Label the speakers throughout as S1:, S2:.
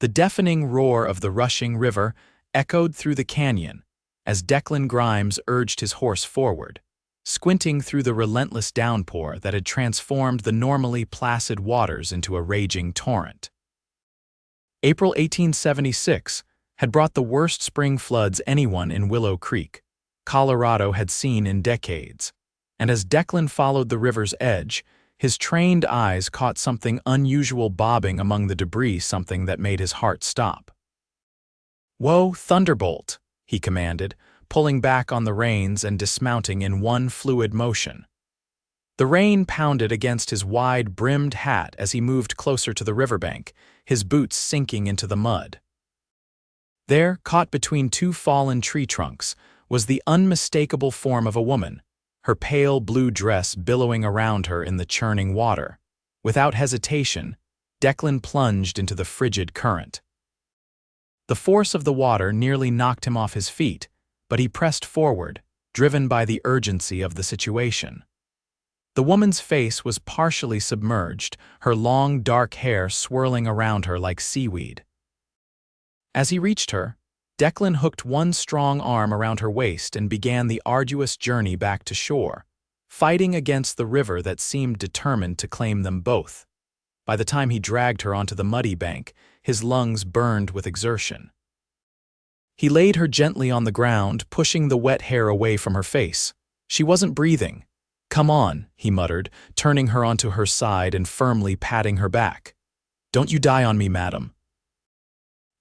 S1: The deafening roar of the rushing river echoed through the canyon as Declan Grimes urged his horse forward, squinting through the relentless downpour that had transformed the normally placid waters into a raging torrent. April 1876 had brought the worst spring floods anyone in Willow Creek, Colorado had seen in decades, and as Declan followed the river's edge, his trained eyes caught something unusual bobbing among the debris, something that made his heart stop. "Whoa, Thunderbolt," he commanded, pulling back on the reins and dismounting in one fluid motion. The rain pounded against his wide-brimmed hat as he moved closer to the riverbank, his boots sinking into the mud. There, caught between two fallen tree trunks, was the unmistakable form of a woman, her pale blue dress billowing around her in the churning water. Without hesitation, Declan plunged into the frigid current. The force of the water nearly knocked him off his feet, but he pressed forward, driven by the urgency of the situation. The woman's face was partially submerged, her long dark hair swirling around her like seaweed. As he reached her, Declan hooked one strong arm around her waist and began the arduous journey back to shore, fighting against the river that seemed determined to claim them both. By the time he dragged her onto the muddy bank, his lungs burned with exertion. He laid her gently on the ground, pushing the wet hair away from her face. She wasn't breathing. "Come on," he muttered, turning her onto her side and firmly patting her back. "Don't you die on me, madam."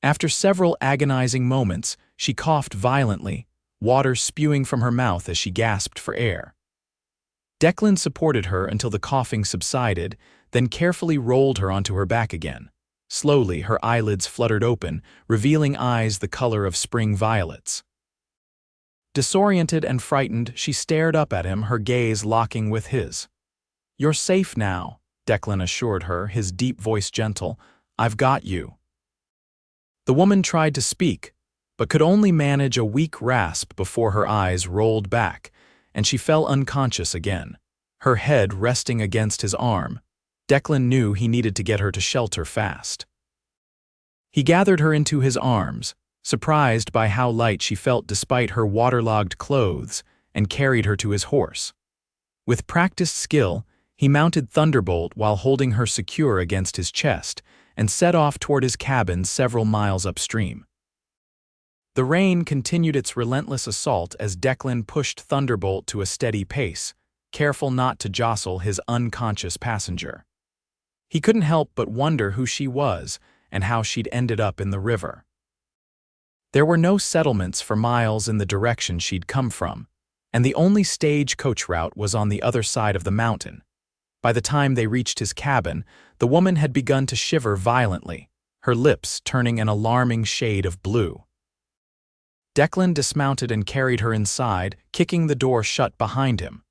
S1: After several agonizing moments, she coughed violently, water spewing from her mouth as she gasped for air. Declan supported her until the coughing subsided, then carefully rolled her onto her back again. Slowly, her eyelids fluttered open, revealing eyes the color of spring violets. Disoriented and frightened, she stared up at him, her gaze locking with his. "You're safe now," Declan assured her, his deep voice gentle. "I've got you." The woman tried to speak, but could only manage a weak rasp before her eyes rolled back, and she fell unconscious again, her head resting against his arm. Declan knew he needed to get her to shelter fast. He gathered her into his arms, surprised by how light she felt despite her waterlogged clothes, and carried her to his horse. With practiced skill, he mounted Thunderbolt while holding her secure against his chest, and set off toward his cabin several miles upstream. The rain continued its relentless assault as Declan pushed Thunderbolt to a steady pace, careful not to jostle his unconscious passenger. He couldn't help but wonder who she was and how she'd ended up in the river. There were no settlements for miles in the direction she'd come from, and the only stagecoach route was on the other side of the mountain. By the time they reached his cabin, the woman had begun to shiver violently, her lips turning an alarming shade of blue. Declan dismounted and carried her inside, kicking the door shut behind him.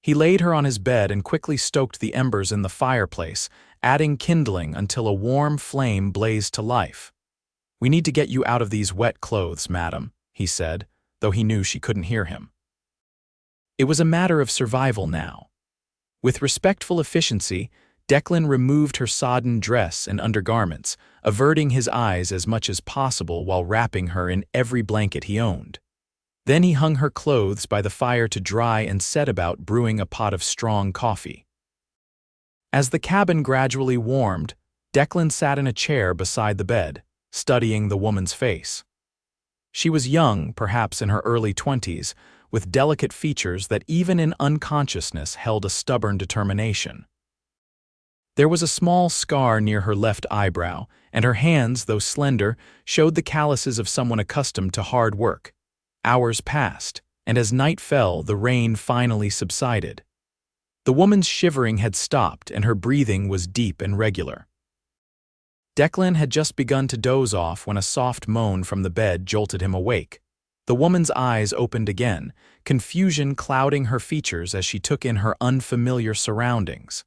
S1: He laid her on his bed and quickly stoked the embers in the fireplace, adding kindling until a warm flame blazed to life. "We need to get you out of these wet clothes, madam," he said, though he knew she couldn't hear him. It was a matter of survival now. With respectful efficiency, Declan removed her sodden dress and undergarments, averting his eyes as much as possible while wrapping her in every blanket he owned. Then he hung her clothes by the fire to dry and set about brewing a pot of strong coffee. As the cabin gradually warmed, Declan sat in a chair beside the bed, studying the woman's face. She was young, perhaps in her early 20s, with delicate features that even in unconsciousness held a stubborn determination. There was a small scar near her left eyebrow, and her hands, though slender, showed the calluses of someone accustomed to hard work. Hours passed, and as night fell, the rain finally subsided. The woman's shivering had stopped, and her breathing was deep and regular. Declan had just begun to doze off when a soft moan from the bed jolted him awake. The woman's eyes opened again, confusion clouding her features as she took in her unfamiliar surroundings.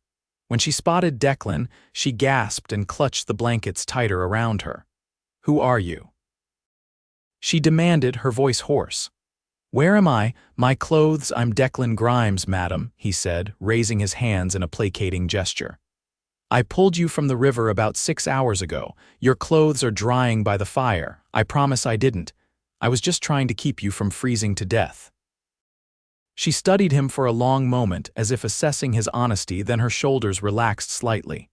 S1: When she spotted Declan, she gasped and clutched the blankets tighter around her. "Who are you?" she demanded, her voice hoarse. "Where am I? My clothes, I'm Declan Grimes, madam," he said, raising his hands in a placating gesture. I pulled you from the river about 6 hours ago. Your clothes are drying by the fire. I promise I didn't. I was just trying to keep you from freezing to death." She studied him for a long moment, as if assessing his honesty, then her shoulders relaxed slightly.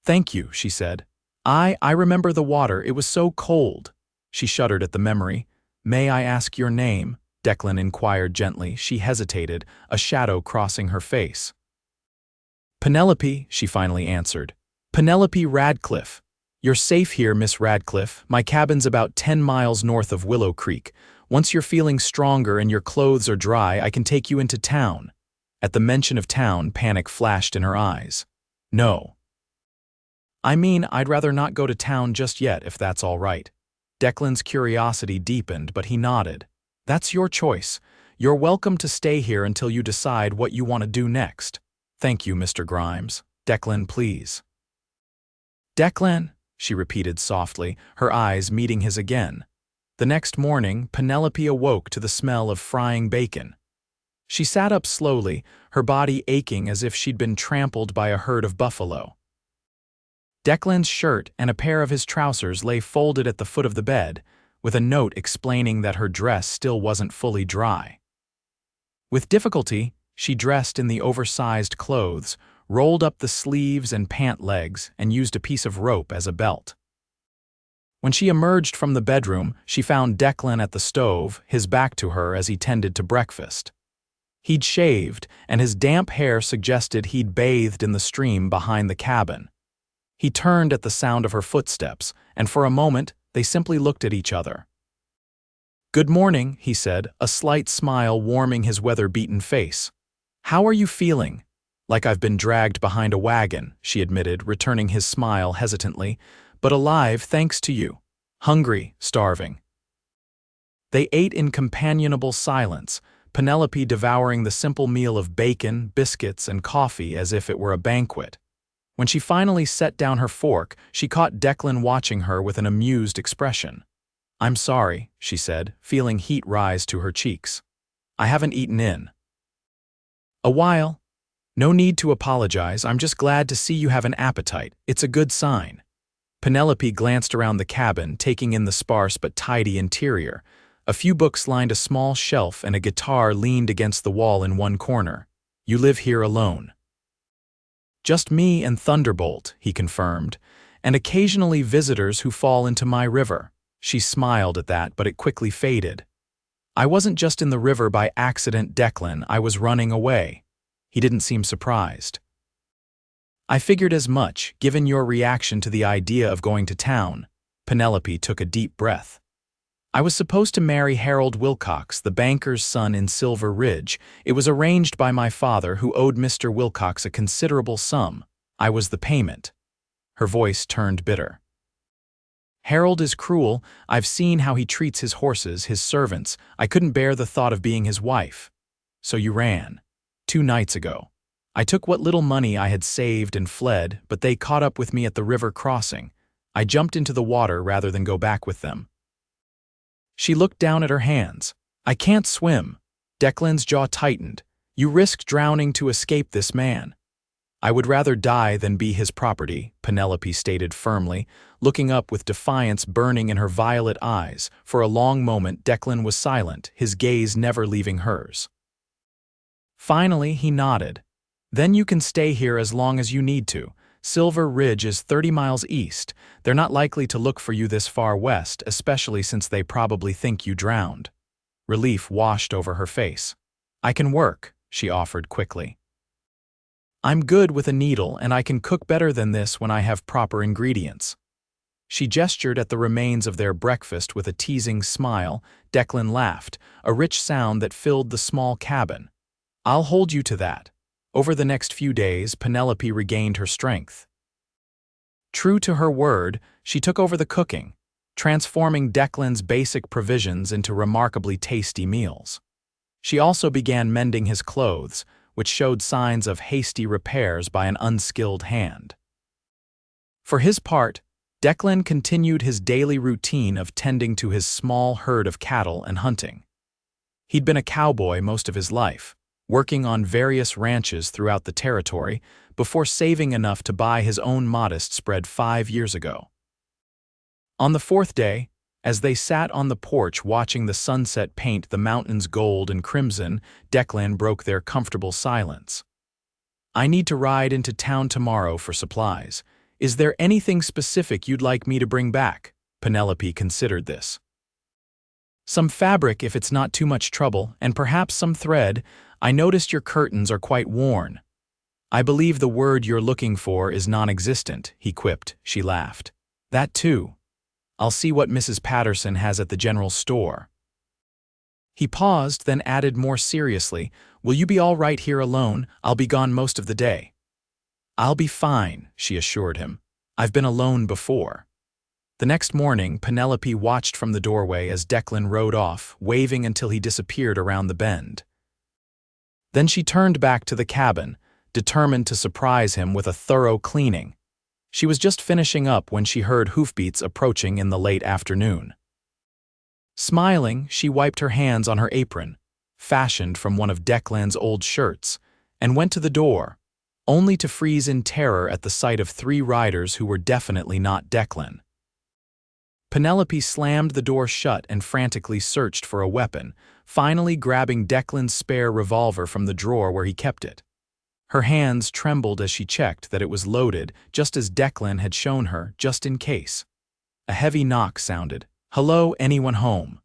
S1: "Thank you," she said. I remember the water. It was so cold." She shuddered at the memory. "May I ask your name?" Declan inquired gently. She hesitated, a shadow crossing her face. "Penelope," she finally answered. "Penelope Radcliffe. You're safe here, Miss Radcliffe. My cabin's about 10 miles north of Willow Creek. Once you're feeling stronger and your clothes are dry, I can take you into town." At the mention of town, panic flashed in her eyes. "No. I mean, I'd rather not go to town just yet, if that's all right." Declan's curiosity deepened, but he nodded. "That's your choice. You're welcome to stay here until you decide what you want to do next." "Thank you, Mr. Grimes." "Declan, please." "Declan," she repeated softly, her eyes meeting his again. The next morning, Penelope awoke to the smell of frying bacon. She sat up slowly, her body aching as if she'd been trampled by a herd of buffalo. Declan's shirt and a pair of his trousers lay folded at the foot of the bed, with a note explaining that her dress still wasn't fully dry. With difficulty, she dressed in the oversized clothes, rolled up the sleeves and pant legs, and used a piece of rope as a belt. When she emerged from the bedroom, she found Declan at the stove, his back to her as he tended to breakfast. He'd shaved, and his damp hair suggested he'd bathed in the stream behind the cabin. He turned at the sound of her footsteps, and for a moment, they simply looked at each other. "Good morning," he said, a slight smile warming his weather-beaten face. "How are you feeling?" "Like I've been dragged behind a wagon," she admitted, returning his smile hesitantly, "but alive thanks to you. Hungry, starving." They ate in companionable silence, Penelope devouring the simple meal of bacon, biscuits, and coffee as if it were a banquet. When she finally set down her fork, she caught Declan watching her with an amused expression. "I'm sorry," she said, feeling heat rise to her cheeks. "I haven't eaten in a while." "No need to apologize. I'm just glad to see you have an appetite. It's a good sign." Penelope glanced around the cabin, taking in the sparse but tidy interior. A few books lined a small shelf and a guitar leaned against the wall in one corner. "You live here alone?" "Just me and Thunderbolt," he confirmed, "and occasionally visitors who fall into my river." She smiled at that, but it quickly faded. "I wasn't just in the river by accident, Declan. I was running away." He didn't seem surprised. "I figured as much, given your reaction to the idea of going to town." Penelope took a deep breath. "I was supposed to marry Harold Wilcox, the banker's son in Silver Ridge. It was arranged by my father, who owed Mr. Wilcox a considerable sum. I was the payment." Her voice turned bitter. "Harold is cruel. I've seen how he treats his horses, his servants. I couldn't bear the thought of being his wife." "So you ran." 2 nights ago. I took what little money I had saved and fled, but they caught up with me at the river crossing. I jumped into the water rather than go back with them." She looked down at her hands. "I can't swim." Declan's jaw tightened. "You risked drowning to escape this man." "I would rather die than be his property," Penelope stated firmly, looking up with defiance burning in her violet eyes. For a long moment, Declan was silent, his gaze never leaving hers. Finally, he nodded. "Then you can stay here as long as you need to. Silver Ridge is 30 miles east. They're not likely to look for you this far west, especially since they probably think you drowned." Relief washed over her face. "I can work," she offered quickly. "I'm good with a needle, and I can cook better than this when I have proper ingredients." She gestured at the remains of their breakfast with a teasing smile. Declan laughed, a rich sound that filled the small cabin. "I'll hold you to that." Over the next few days, Penelope regained her strength. True to her word, she took over the cooking, transforming Declan's basic provisions into remarkably tasty meals. She also began mending his clothes, which showed signs of hasty repairs by an unskilled hand. For his part, Declan continued his daily routine of tending to his small herd of cattle and hunting. He'd been a cowboy most of his life, working on various ranches throughout the territory, before saving enough to buy his own modest spread 5 years ago. On the fourth day, as they sat on the porch watching the sunset paint the mountains gold and crimson, Declan broke their comfortable silence. "I need to ride into town tomorrow for supplies. Is there anything specific you'd like me to bring back?" Penelope considered this. "Some fabric if it's not too much trouble, and perhaps some thread. I noticed your curtains are quite worn." "I believe the word you're looking for is non-existent," he quipped. She laughed. "That too. I'll see what Mrs. Patterson has at the general store." He paused, then added more seriously, "Will you be all right here alone? I'll be gone most of the day." "I'll be fine," she assured him. "I've been alone before." The next morning, Penelope watched from the doorway as Declan rode off, waving until he disappeared around the bend. Then she turned back to the cabin, determined to surprise him with a thorough cleaning. She was just finishing up when she heard hoofbeats approaching in the late afternoon. Smiling, she wiped her hands on her apron, fashioned from one of Declan's old shirts, and went to the door, only to freeze in terror at the sight of 3 riders who were definitely not Declan. Penelope slammed the door shut and frantically searched for a weapon, finally grabbing Declan's spare revolver from the drawer where he kept it. Her hands trembled as she checked that it was loaded, just as Declan had shown her, just in case. A heavy knock sounded. "Hello, anyone home?"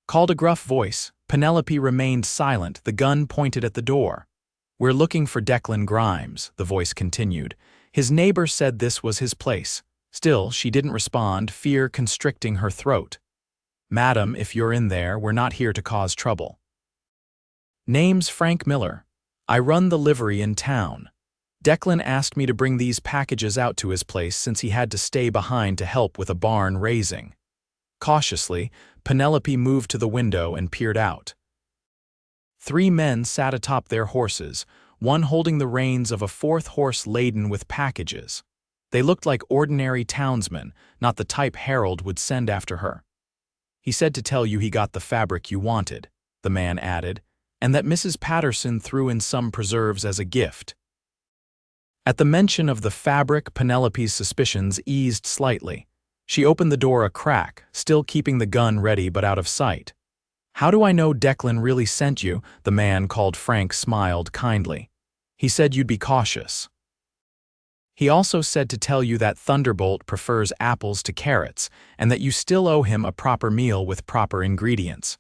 S1: Called a gruff voice. Penelope remained silent, the gun pointed at the door. "We're looking for Declan Grimes," the voice continued. "His neighbor said this was his place." Still, she didn't respond, fear constricting her throat. "Madam, if you're in there, we're not here to cause trouble." "Name's Frank Miller. I run the livery in town. Declan asked me to bring these packages out to his place since he had to stay behind to help with a barn raising." Cautiously, Penelope moved to the window and peered out. 3 men sat atop their horses, one holding the reins of a 4th horse laden with packages. They looked like ordinary townsmen, not the type Harold would send after her. "He said to tell you he got the fabric you wanted," the man added, "and that Mrs. Patterson threw in some preserves as a gift." At the mention of the fabric, Penelope's suspicions eased slightly. She opened the door a crack, still keeping the gun ready but out of sight. "How do I know Declan really sent you?" The man called Frank smiled kindly. "He said you'd be cautious. He also said to tell you that Thunderbolt prefers apples to carrots, and that you still owe him a proper meal with proper ingredients."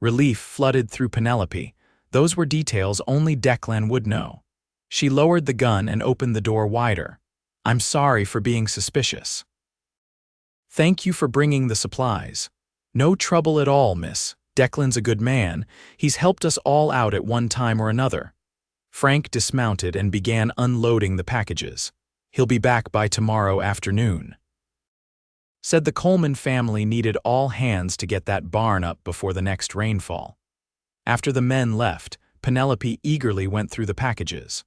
S1: Relief flooded through Penelope. Those were details only Declan would know. She lowered the gun and opened the door wider. "I'm sorry for being suspicious." "Thank you for bringing the supplies." "No trouble at all, miss. Declan's a good man. He's helped us all out at one time or another." Frank dismounted and began unloading the packages. "He'll be back by tomorrow afternoon." Said the Coleman family needed all hands to get that barn up before the next rainfall. After the men left, Penelope eagerly went through the packages.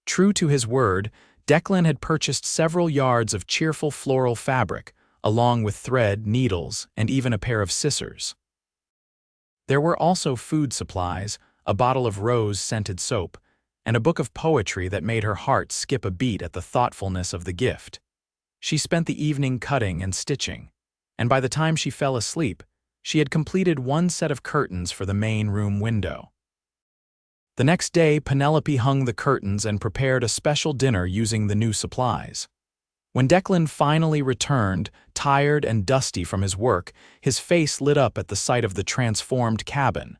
S1: True to his word, Declan had purchased several yards of cheerful floral fabric, along with thread, needles, and even a pair of scissors. There were also food supplies, a bottle of rose-scented soap, and a book of poetry that made her heart skip a beat at the thoughtfulness of the gift. She spent the evening cutting and stitching, and by the time she fell asleep, she had completed 1 set of curtains for the main room window. The next day, Penelope hung the curtains and prepared a special dinner using the new supplies. When Declan finally returned, tired and dusty from his work, his face lit up at the sight of the transformed cabin.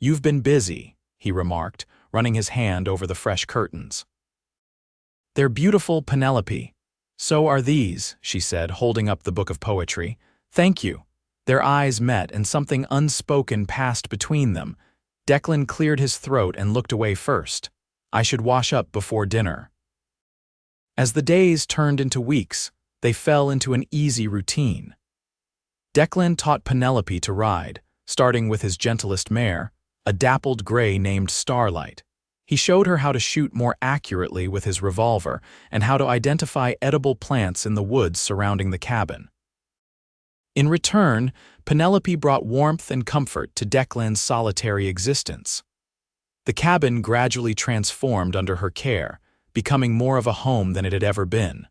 S1: "You've been busy," he remarked, running his hand over the fresh curtains. "They're beautiful, Penelope." "So are these," she said, holding up the book of poetry. "Thank you." Their eyes met and something unspoken passed between them. Declan cleared his throat and looked away first. "I should wash up before dinner." As the days turned into weeks, they fell into an easy routine. Declan taught Penelope to ride, starting with his gentlest mare, a dappled gray named Starlight. He showed her how to shoot more accurately with his revolver and how to identify edible plants in the woods surrounding the cabin. In return, Penelope brought warmth and comfort to Declan's solitary existence. The cabin gradually transformed under her care, becoming more of a home than it had ever been.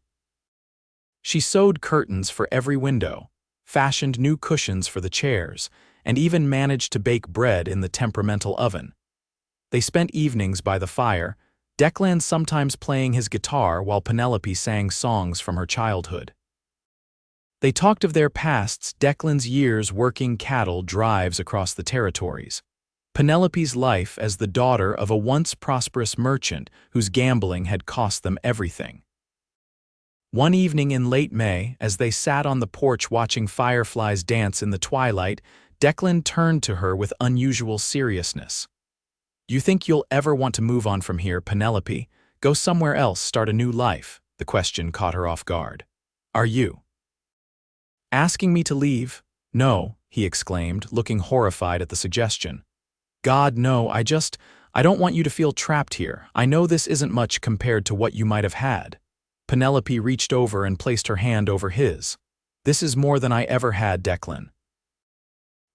S1: She sewed curtains for every window, fashioned new cushions for the chairs, and even managed to bake bread in the temperamental oven. They spent evenings by the fire, Declan sometimes playing his guitar while Penelope sang songs from her childhood. They talked of their pasts, Declan's years working cattle drives across the territories, Penelope's life as the daughter of a once prosperous merchant whose gambling had cost them everything. One evening in late May, as they sat on the porch watching fireflies dance in the twilight, Declan turned to her with unusual seriousness. "You think you'll ever want to move on from here, Penelope? Go somewhere else, start a new life?" The question caught her off guard. "Are you asking me to leave?" "No," he exclaimed, looking horrified at the suggestion. "God, no, I don't want you to feel trapped here. I know this isn't much compared to what you might have had." Penelope reached over and placed her hand over his. "This is more than I ever had, Declan.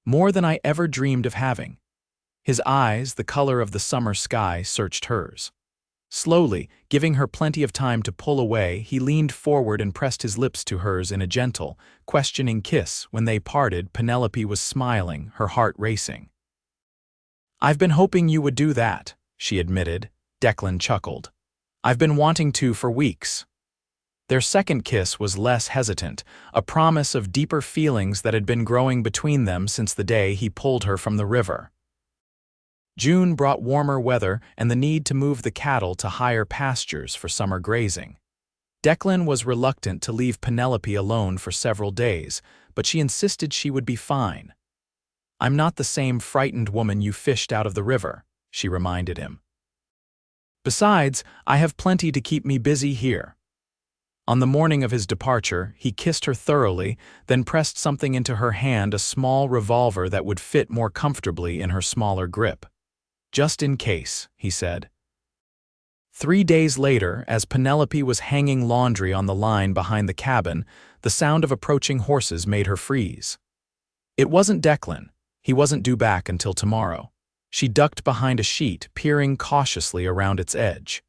S1: More than I ever dreamed of having." His eyes, the color of the summer sky, searched hers. Slowly, giving her plenty of time to pull away, he leaned forward and pressed his lips to hers in a gentle, questioning kiss. When they parted, Penelope was smiling, her heart racing. "I've been hoping you would do that," she admitted. Declan chuckled. "I've been wanting to for weeks." Their second kiss was less hesitant, a promise of deeper feelings that had been growing between them since the day he pulled her from the river. June brought warmer weather and the need to move the cattle to higher pastures for summer grazing. Declan was reluctant to leave Penelope alone for several days, but she insisted she would be fine. "I'm not the same frightened woman you fished out of the river," she reminded him. "Besides, I have plenty to keep me busy here." On the morning of his departure, he kissed her thoroughly, then pressed something into her hand, a small revolver that would fit more comfortably in her smaller grip. "Just in case," he said. 3 days later, as Penelope was hanging laundry on the line behind the cabin, the sound of approaching horses made her freeze. It wasn't Declan. He wasn't due back until tomorrow. She ducked behind a sheet, peering cautiously around its edge.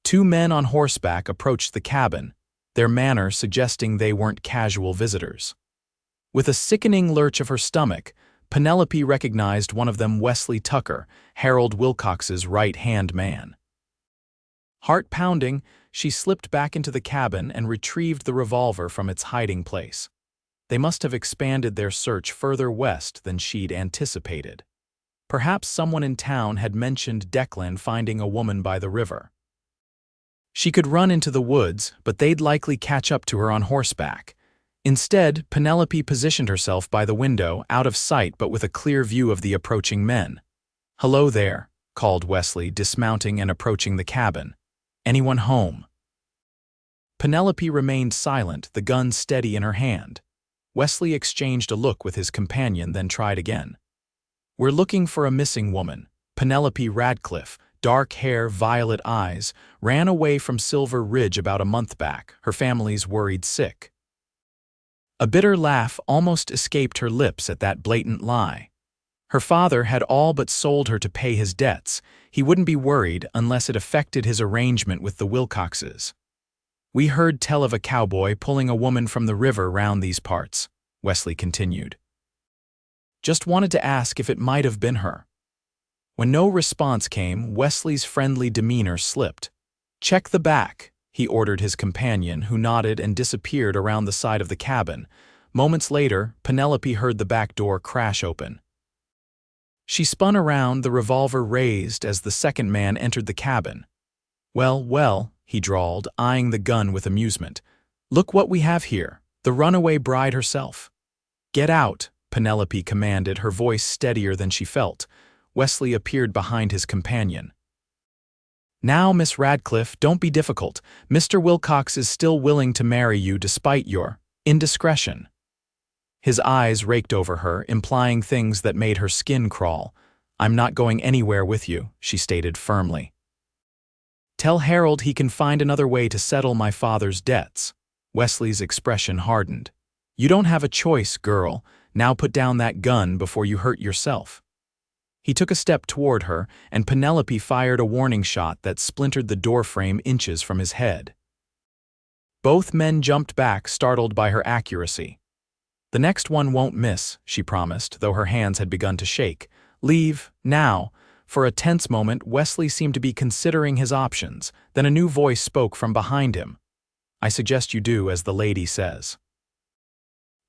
S1: 2 men on horseback approached the cabin, their manner suggesting they weren't casual visitors. With a sickening lurch of her stomach, Penelope recognized one of them, Wesley Tucker, Harold Wilcox's right-hand man. Heart pounding, she slipped back into the cabin and retrieved the revolver from its hiding place. They must have expanded their search further west than she'd anticipated. Perhaps someone in town had mentioned Declan finding a woman by the river. She could run into the woods, but they'd likely catch up to her on horseback. Instead, Penelope positioned herself by the window, out of sight but with a clear view of the approaching men. "Hello there," called Wesley, dismounting and approaching the cabin. "Anyone home?" Penelope remained silent, the gun steady in her hand. Wesley exchanged a look with his companion, then tried again. "We're looking for a missing woman. Penelope Radcliffe, dark hair, violet eyes, ran away from Silver Ridge about a month back. Her family's worried sick." A bitter laugh almost escaped her lips at that blatant lie. Her father had all but sold her to pay his debts. He wouldn't be worried unless it affected his arrangement with the Wilcoxes. "We heard tell of a cowboy pulling a woman from the river round these parts," Wesley continued. "Just wanted to ask if it might have been her." When no response came, Wesley's friendly demeanor slipped. "Check the back," he ordered his companion, who nodded and disappeared around the side of the cabin. Moments later, Penelope heard the back door crash open. She spun around, the revolver raised as the second man entered the cabin. "Well, well," he drawled, eyeing the gun with amusement. "Look what we have here, the runaway bride herself." "Get out," Penelope commanded, her voice steadier than she felt. Wesley appeared behind his companion. "Now, Miss Radcliffe, don't be difficult. Mr. Wilcox is still willing to marry you despite your indiscretion." His eyes raked over her, implying things that made her skin crawl. "I'm not going anywhere with you," she stated firmly. "Tell Harold he can find another way to settle my father's debts." Wesley's expression hardened. "You don't have a choice, girl. Now put down that gun before you hurt yourself." He took a step toward her, and Penelope fired a warning shot that splintered the doorframe inches from his head. Both men jumped back, startled by her accuracy. "The next one won't miss," she promised, though her hands had begun to shake. "Leave, now." For a tense moment, Wesley seemed to be considering his options. Then a new voice spoke from behind him. "I suggest you do as the lady says."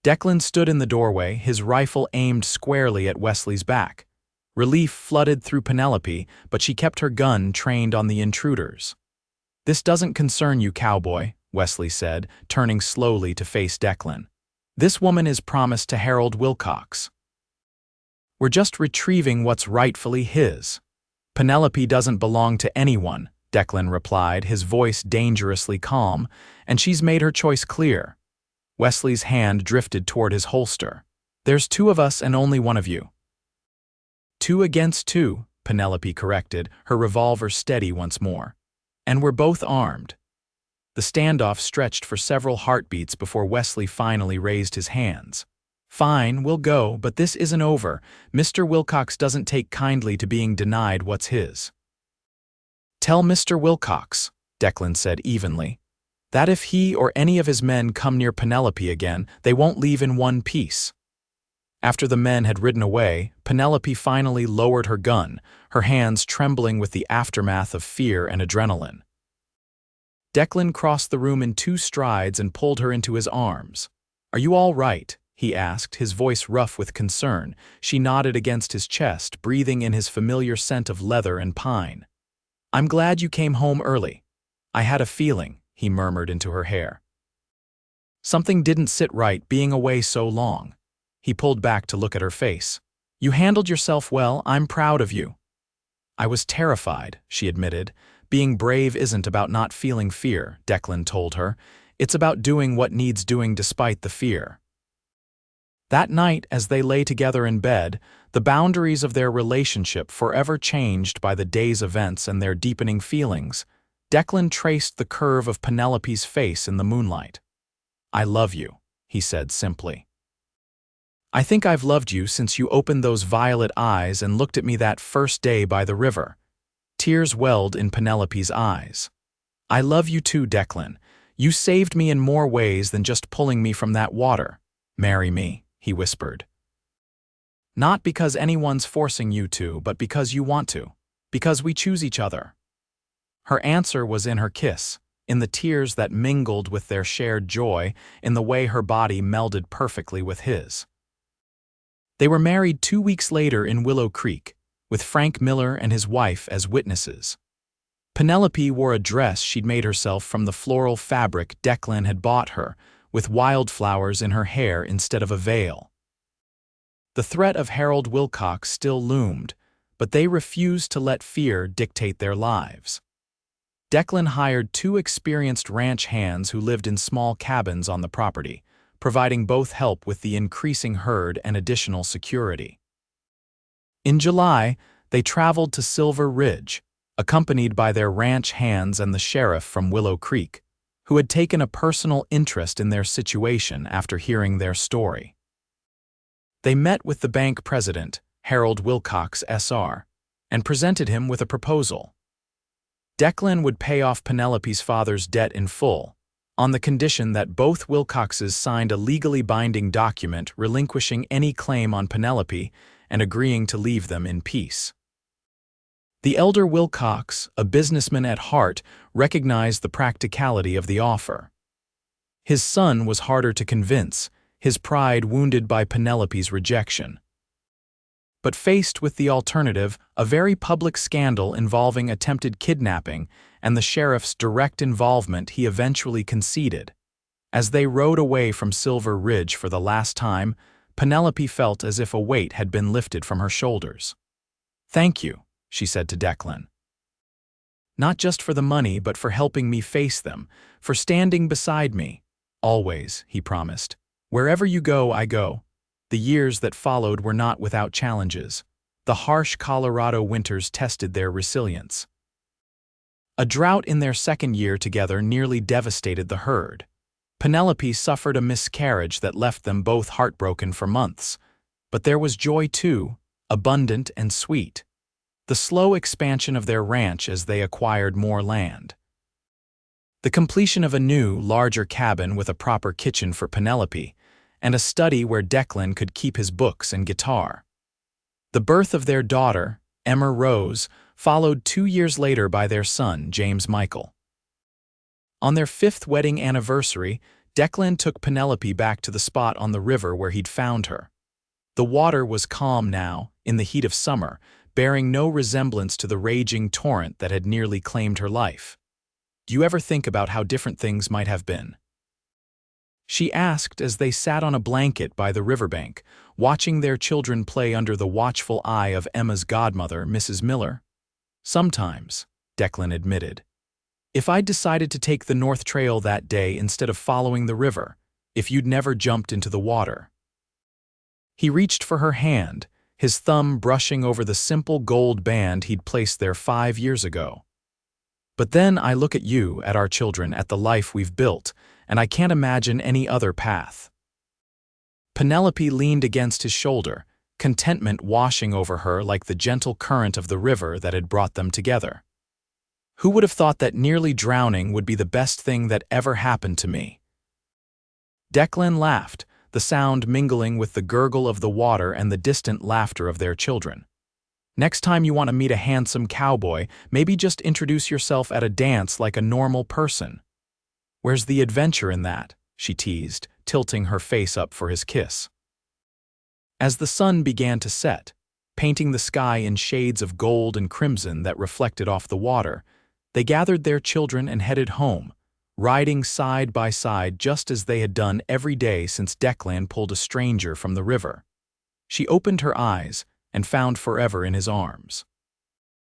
S1: Declan stood in the doorway, his rifle aimed squarely at Wesley's back. Relief flooded through Penelope, but she kept her gun trained on the intruders. "This doesn't concern you, Cowboy," Wesley said, turning slowly to face Declan. "This woman is promised to Harold Wilcox. We're just retrieving what's rightfully his." "Penelope doesn't belong to anyone," Declan replied, his voice dangerously calm, "and she's made her choice clear." Wesley's hand drifted toward his holster. "There's two of us and only one of you." "2 against 2, Penelope corrected, her revolver steady once more. "And we're both armed." The standoff stretched for several heartbeats before Wesley finally raised his hands. "Fine, we'll go, but this isn't over. Mr. Wilcox doesn't take kindly to being denied what's his." "Tell Mr. Wilcox," Declan said evenly, "that if he or any of his men come near Penelope again, they won't leave in one piece." After the men had ridden away, Penelope finally lowered her gun, her hands trembling with the aftermath of fear and adrenaline. Declan crossed the room in 2 strides and pulled her into his arms. "Are you all right?" he asked, his voice rough with concern. She nodded against his chest, breathing in his familiar scent of leather and pine. "I'm glad you came home early. I had a feeling," he murmured into her hair. "Something didn't sit right being away so long." He pulled back to look at her face. "You handled yourself well. I'm proud of you." "I was terrified," she admitted. "Being brave isn't about not feeling fear," Declan told her. "It's about doing what needs doing despite the fear." That night, as they lay together in bed, the boundaries of their relationship forever changed by the day's events and their deepening feelings, Declan traced the curve of Penelope's face in the moonlight. "I love you," he said simply. "I think I've loved you since you opened those violet eyes and looked at me that first day by the river." Tears welled in Penelope's eyes. "I love you too, Declan. You saved me in more ways than just pulling me from that water. Marry me," he whispered. "Not because anyone's forcing you to, but because you want to. Because we choose each other." Her answer was in her kiss, in the tears that mingled with their shared joy, in the way her body melded perfectly with his. They were married 2 weeks later in Willow Creek, with Frank Miller and his wife as witnesses. Penelope wore a dress she'd made herself from the floral fabric Declan had bought her, with wildflowers in her hair instead of a veil. The threat of Harold Wilcox still loomed, but they refused to let fear dictate their lives. Declan hired 2 experienced ranch hands who lived in small cabins on the property, providing both help with the increasing herd and additional security. In July, they traveled to Silver Ridge, accompanied by their ranch hands and the sheriff from Willow Creek, who had taken a personal interest in their situation after hearing their story. They met with the bank president, Harold Wilcox, SR, and presented him with a proposal. Declan would pay off Penelope's father's debt in full, on the condition that both Wilcoxes signed a legally binding document relinquishing any claim on Penelope and agreeing to leave them in peace. The elder Wilcox, a businessman at heart, recognized the practicality of the offer. His son was harder to convince, his pride wounded by Penelope's rejection. But faced with the alternative, a very public scandal involving attempted kidnapping and the sheriff's direct involvement, he eventually conceded. As they rode away from Silver Ridge for the last time, Penelope felt as if a weight had been lifted from her shoulders. "Thank you," she said to Declan. "Not just for the money, but for helping me face them, for standing beside me." "Always," he promised. "Wherever you go, I go." The years that followed were not without challenges. The harsh Colorado winters tested their resilience. A drought in their second year together nearly devastated the herd. Penelope suffered a miscarriage that left them both heartbroken for months. But there was joy too, abundant and sweet. The slow expansion of their ranch as they acquired more land. The completion of a new, larger cabin with a proper kitchen for Penelope, and a study where Declan could keep his books and guitar. The birth of their daughter, Emma Rose, followed 2 years later by their son, James Michael. On their 5th wedding anniversary, Declan took Penelope back to the spot on the river where he'd found her. The water was calm now, in the heat of summer, bearing no resemblance to the raging torrent that had nearly claimed her life. "Do you ever think about how different things might have been?" she asked as they sat on a blanket by the riverbank, watching their children play under the watchful eye of Emma's godmother, Mrs. Miller. "Sometimes," Declan admitted. "If I'd decided to take the North Trail that day instead of following the river, if you'd never jumped into the water." He reached for her hand, his thumb brushing over the simple gold band he'd placed there 5 years ago. "But then I look at you, at our children, at the life we've built, and I can't imagine any other path." Penelope leaned against his shoulder, contentment washing over her like the gentle current of the river that had brought them together. "Who would have thought that nearly drowning would be the best thing that ever happened to me?" Declan laughed, the sound mingling with the gurgle of the water and the distant laughter of their children. "Next time you want to meet a handsome cowboy, maybe just introduce yourself at a dance like a normal person." "Where's the adventure in that?" she teased, tilting her face up for his kiss. As the sun began to set, painting the sky in shades of gold and crimson that reflected off the water, they gathered their children and headed home, riding side by side just as they had done every day since Declan pulled a stranger from the river. She opened her eyes and found forever in his arms.